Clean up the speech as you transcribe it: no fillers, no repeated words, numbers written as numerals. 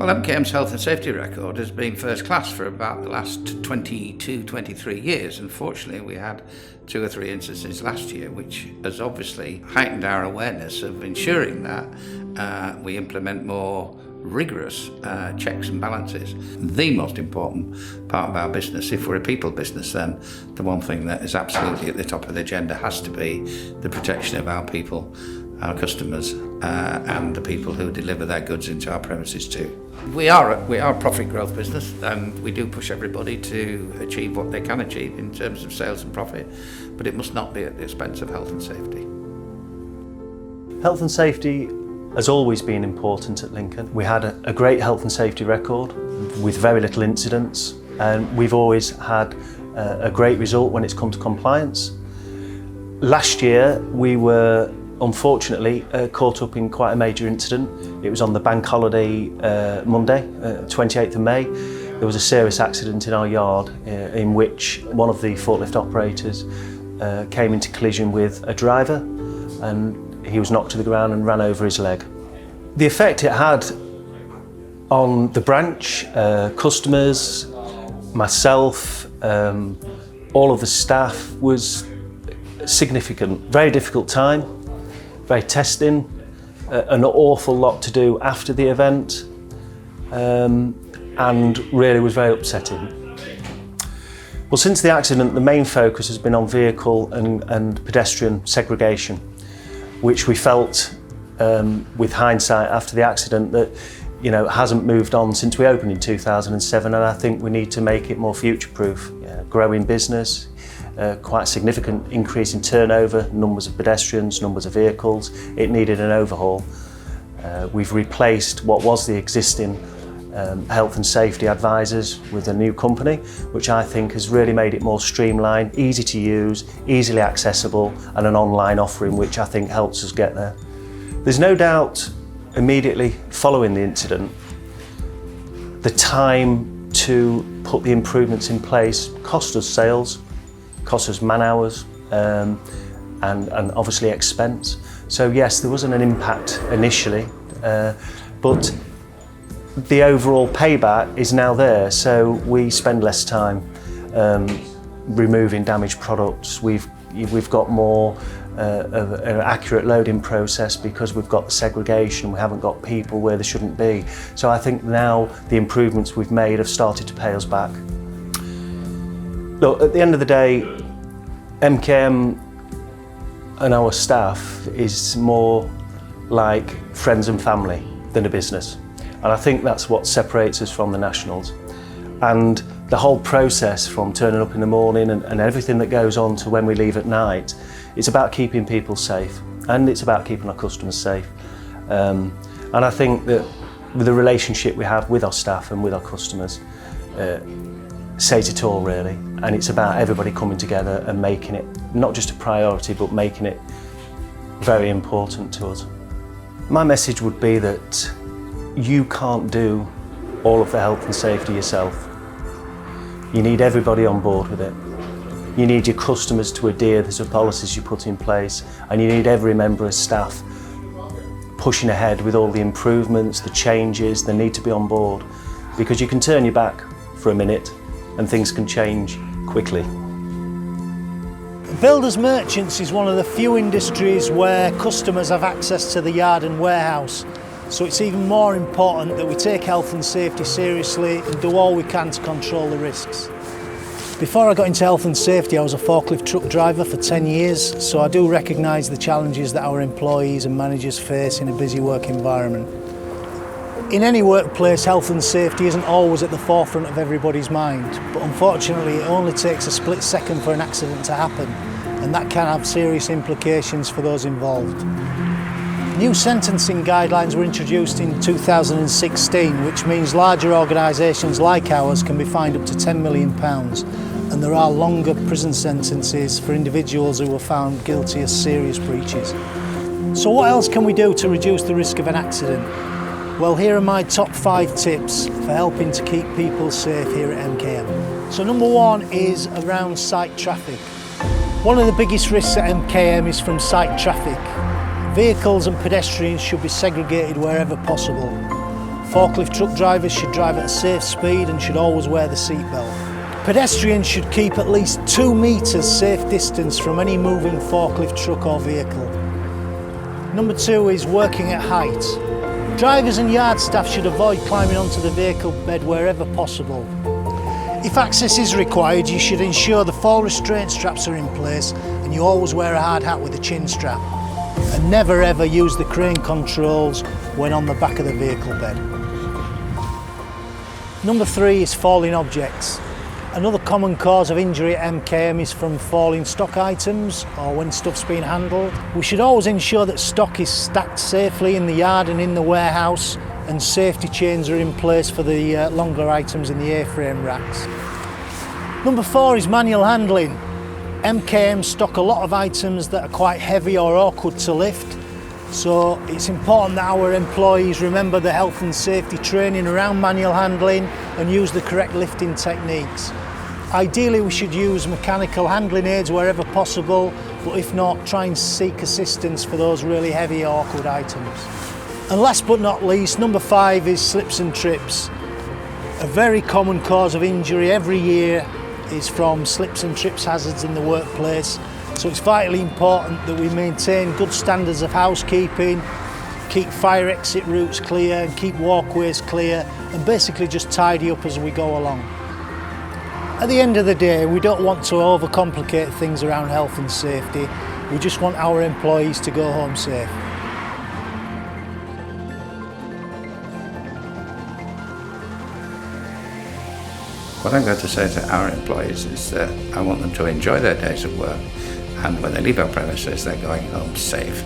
Well, MKM's health and safety record has been first class for about the last 22, 23 years. Unfortunately, we had 2 or 3 instances last year, which has obviously heightened our awareness of ensuring that we implement more rigorous checks and balances. The most important part of our business, if we're a people business, then the one thing that is absolutely at the top of the agenda has to be the protection of our people, our customers, and the people who deliver their goods into our premises too. We are a profit growth business, and we do push everybody to achieve what they can achieve in terms of sales and profit, but it must not be at the expense of health and safety. Health and safety has always been important at Lincoln. We had a great health and safety record with very little incidents, and we've always had a great result when it's come to compliance. Last year we were unfortunately caught up in quite a major incident. It was on the bank holiday Monday, 28th of May. There was a serious accident in our yard in which one of the forklift operators came into collision with a driver, and he was knocked to the ground and ran over his leg. The effect it had on the branch, customers, myself, all of the staff was significant. Very difficult time, very testing, an awful lot to do after the event, and really was very upsetting. Well, since the accident, the main focus has been on vehicle and pedestrian segregation, which we felt with hindsight after the accident that hasn't moved on since we opened in 2007, and I think we need to make it more future-proof. Growing business, quite a significant increase in turnover, numbers of pedestrians, numbers of vehicles. It needed an overhaul. We've replaced what was the existing health and safety advisors with a new company, which I think has really made it more streamlined, easy to use, easily accessible, and an online offering which I think helps us get there. There's no doubt immediately following the incident, the time to put the improvements in place cost us sales, cost us man hours, and obviously expense. So yes, there wasn't an impact initially, but the overall payback is now there, so we spend less time removing damaged products. We've got more of an accurate loading process because we've got the segregation, we haven't got people where they shouldn't be. So I think now the improvements we've made have started to pay us back. Look, at the end of the day, MKM and our staff is more like friends and family than a business. And I think that's what separates us from the nationals. And the whole process from turning up in the morning and everything that goes on to when we leave at night, it's about keeping people safe, and it's about keeping our customers safe. And I think that with the relationship we have with our staff and with our customers says it all really. And it's about everybody coming together and making it not just a priority, but making it very important to us. My message would be that you can't do all of the health and safety yourself. You need everybody on board with it. You need your customers to adhere to the policies you put in place, and you need every member of staff pushing ahead with all the improvements, the changes. They need to be on board, because you can turn your back for a minute and things can change quickly. Builders merchants is one of the few industries where customers have access to the yard and warehouse. So it's even more important that we take health and safety seriously and do all we can to control the risks. Before I got into health and safety, I was a forklift truck driver for 10 years, so I do recognise the challenges that our employees and managers face in a busy work environment. In any workplace, health and safety isn't always at the forefront of everybody's mind, but unfortunately it only takes a split second for an accident to happen, and that can have serious implications for those involved. New sentencing guidelines were introduced in 2016, which means larger organisations like ours can be fined up to £10 million, and there are longer prison sentences for individuals who are found guilty of serious breaches. So what else can we do to reduce the risk of an accident? Well, here are my top 5 tips for helping to keep people safe here at MKM. So number 1 is around site traffic. One of the biggest risks at MKM is from site traffic. Vehicles and pedestrians should be segregated wherever possible. Forklift truck drivers should drive at a safe speed and should always wear the seatbelt. Pedestrians should keep at least 2 metres safe distance from any moving forklift truck or vehicle. Number 2 is working at height. Drivers and yard staff should avoid climbing onto the vehicle bed wherever possible. If access is required, you should ensure the fall restraint straps are in place and you always wear a hard hat with a chin strap. And never ever use the crane controls when on the back of the vehicle bed. Number 3 is falling objects. Another common cause of injury at MKM is from falling stock items or when stuff's being handled. We should always ensure that stock is stacked safely in the yard and in the warehouse, and safety chains are in place for the longer items in the A-frame racks. Number 4 is manual handling. MKM stock a lot of items that are quite heavy or awkward to lift, so it's important that our employees remember the health and safety training around manual handling and use the correct lifting techniques. Ideally, we should use mechanical handling aids wherever possible, but if not, try and seek assistance for those really heavy, awkward items. And last but not least, number 5 is slips and trips. A very common cause of injury every year is from slips and trips hazards in the workplace, so it's vitally important that we maintain good standards of housekeeping, keep fire exit routes clear and keep walkways clear, and basically just tidy up as we go along. At the end of the day, we don't want to overcomplicate things around health and safety. We just want our employees to go home safe. What I'm going to say to our employees is that I want them to enjoy their days of work, and when they leave our premises, they're going home safe.